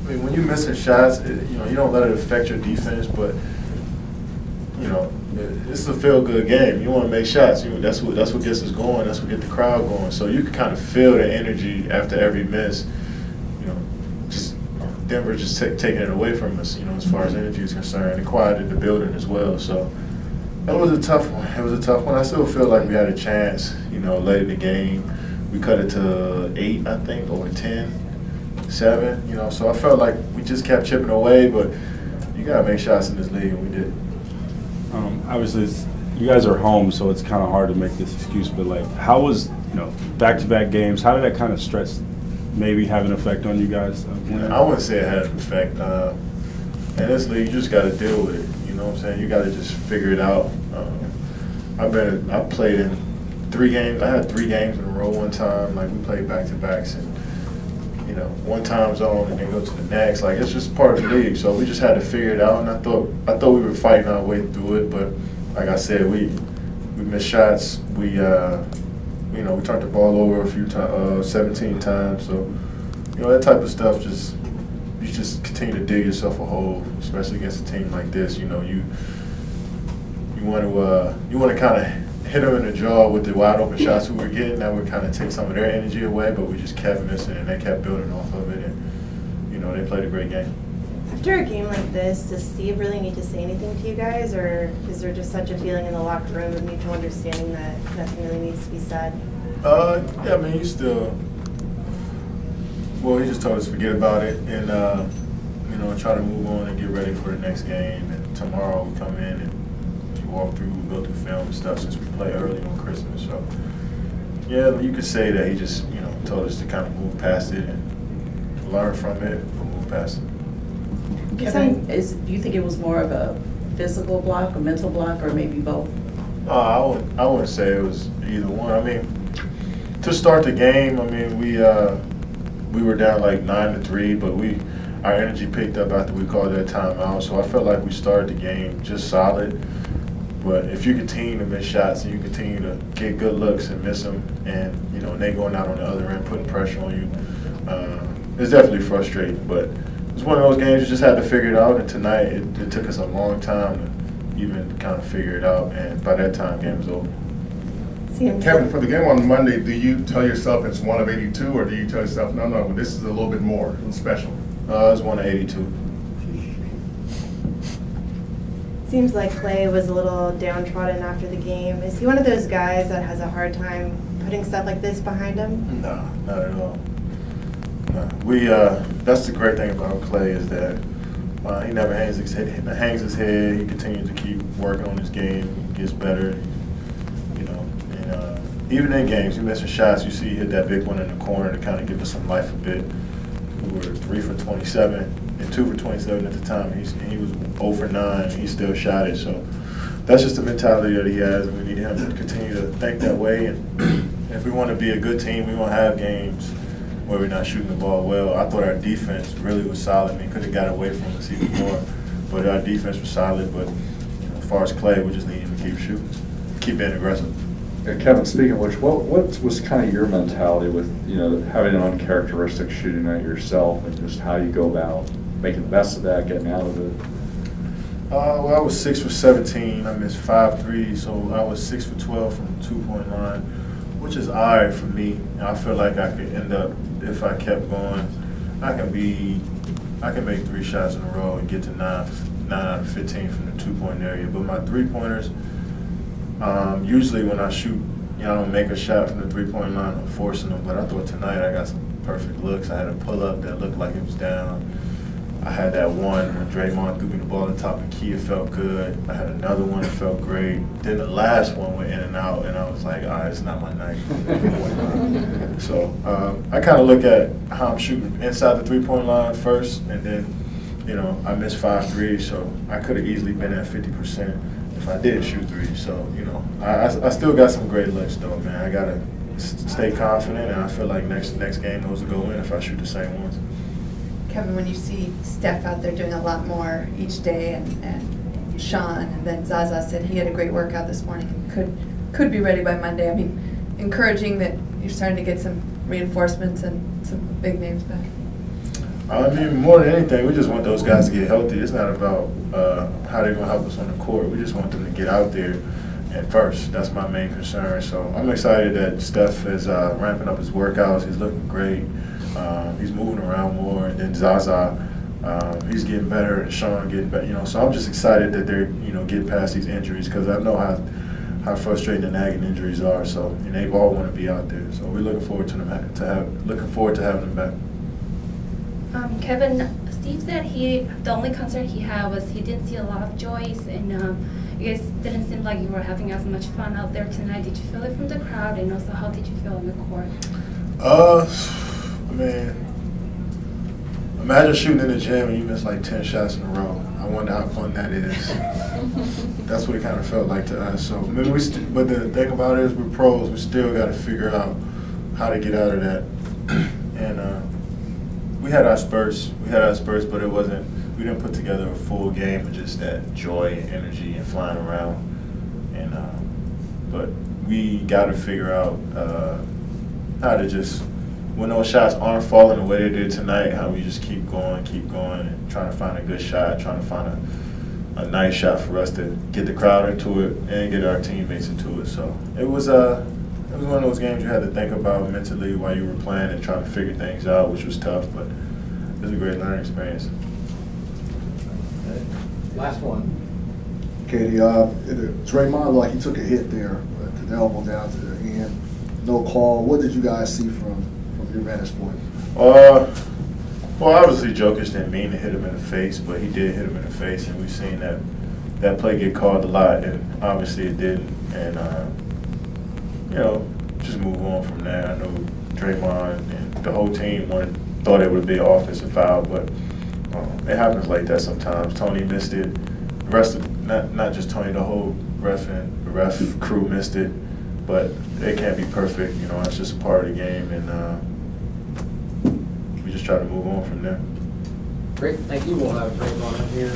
mean, when you're missing shots, you don't let it affect your defense, but it's a feel-good game. You want to make shots. That's what gets us going. That's what gets the crowd going. So you can kind of feel the energy after every miss. Just Denver just taking it away from us. As far as energy is concerned, and quieted the building as well. So that was a tough one. It was a tough one. I still feel like we had a chance. Late in the game, we cut it to 8, I think, or 10, 7. So I felt like we just kept chipping away. But you gotta make shots in this league, and we did. Obviously, you guys are home, so it's kind of hard to make this excuse. But how was back-to-back games? How did that kind of stress maybe have an effect on you guys? I wouldn't say it had an effect. In this league, you just got to deal with it. You know what I'm saying? You got to just figure it out. I played in 3 games. I had 3 games in a row one time. We played back-to-backs and one time zone and then go to the next. It's just part of the league. So we just had to figure it out. And I thought we were fighting our way through it. But like I said, we missed shots. We turned the ball over a few times, 17 times. So that type of stuff you just continue to dig yourself a hole, especially against a team like this. You want to kind of hit them in the jaw with the wide open shots we were getting. That would kind of take some of their energy away, but we just kept missing, and they kept building off of it, and they played a great game. After a game like this, does Steve really need to say anything to you guys, or is there just such a feeling in the locker room of mutual understanding that nothing really needs to be said? Yeah, I mean, he just told us to forget about it and try to move on and get ready for the next game. And tomorrow we come in and go through film and stuff since we play early on Christmas. So yeah, you could say that he just told us to kind of move past it and learn from it, but move past it. Kevin, do you think it was more of a physical block, a mental block, or maybe both? I wouldn't say it was either one. I mean, to start the game, I mean we were down 9-3, but our energy picked up after we called that timeout. So I felt like we started the game just solid. But if you continue to miss shots and you continue to get good looks and miss them, and they going out on the other end putting pressure on you, it's definitely frustrating. But it's one of those games you just had to figure it out. And tonight it took us a long time to even kind of figure it out. And by that time, game was over. Kevin, for the game on Monday, do you tell yourself it's 1 of 82, or do you tell yourself, no, this is a little bit more and special? It's 1 of 82. Seems like Clay was a little downtrodden after the game. Is he one of those guys that has a hard time putting stuff like this behind him? No, not at all. No. That's the great thing about Clay is that he never hangs his head. He continues to keep working on his game. He gets better. Even in games, he missing shots. You see he hit that big one in the corner to kind of give us some life a bit. We were 3 for 27 and 2 for 27 at the time. He was 0 for 9 and he still shot it. So that's just the mentality that he has, and we need him to continue to think that way. And if we want to be a good team, we want to have games where we're not shooting the ball well. I thought our defense really was solid. I mean, could have got away from us even more, but our defense was solid. But as far as Clay, we just need him to keep shooting, keep being aggressive. Kevin, speaking of which, what was kind of your mentality with having an uncharacteristic shooting night yourself, and just how you go about making the best of that, getting out of it? Well, I was 6 for 17. I missed 5 threes, so I was 6 for 12 from the 2-point line, which is all right for me. I feel like I could end up, if I kept going, I can make 3 shots in a row and get to 9 out of 15 from the 2-point area. But my 3-pointers. Usually when I shoot, I don't make a shot from the 3-point line, I'm forcing them, but I thought tonight I got some perfect looks. I had a pull-up that looked like it was down. I had that one when Draymond threw me the ball on top of the key, it felt good. I had another one that felt great. Then the last one went in and out, and I was like, all right, it's not my night. So I kind of look at how I'm shooting inside the 3-point line first, and then, I missed 5 threes, so I could have easily been at 50%. If I didn't shoot 3, so I still got some great looks though, man. I gotta stay confident, and I feel like next game those will go in if I shoot the same ones. Kevin, when you see Steph out there doing a lot more each day, and Sean, and then Zaza said he had a great workout this morning and could be ready by Monday. I mean, encouraging that you're starting to get some reinforcements and some big names back. I mean, more than anything, we just want those guys to get healthy. It's not about how they're going to help us on the court. We just want them to get out there at first. That's my main concern. So I'm excited that Steph is ramping up his workouts. He's looking great. He's moving around more. And then Zaza, he's getting better, and Sean getting better. You know, so I'm just excited that they're getting past these injuries, because I know how frustrating and nagging injuries are. So and they all want to be out there. So we're looking forward to having them back. Kevin, Steve said the only concern he had was he didn't see a lot of Joyce, and you guys didn't seem like you were having as much fun out there tonight. Did you feel it from the crowd, and also how did you feel on the court? Man, imagine shooting in the gym and you miss like 10 shots in a row. I wonder how fun that is. That's what it kind of felt like to us. So, maybe but the thing about it is we're pros. We still got to figure out how to get out of that. And we had our spurts, but it wasn't. We didn't put together a full game of just that joy and energy and flying around. And but we got to figure out how to just, when those shots aren't falling the way they did tonight, how we just keep going, and trying to find a good shot, trying to find a nice shot for us to get the crowd into it and get our teammates into it. So it was one of those games you had to think about mentally while you were playing and trying to figure things out, which was tough, but it was a great learning experience. Last one. Katie, Draymond, like he took a hit there, to the elbow down to the end. No call. What did you guys see from your vantage point? Well, obviously Jokic didn't mean to hit him in the face, but he did hit him in the face, and we've seen that play get called a lot, and obviously it didn't. And just move on from that. I know Draymond and the whole team thought it would be an offensive foul, but it happens like that sometimes. Tony missed it. The rest of not just Tony, the whole ref crew missed it. But it can't be perfect. It's just a part of the game, and we just try to move on from there. Great, thank you. We'll have a break on up here.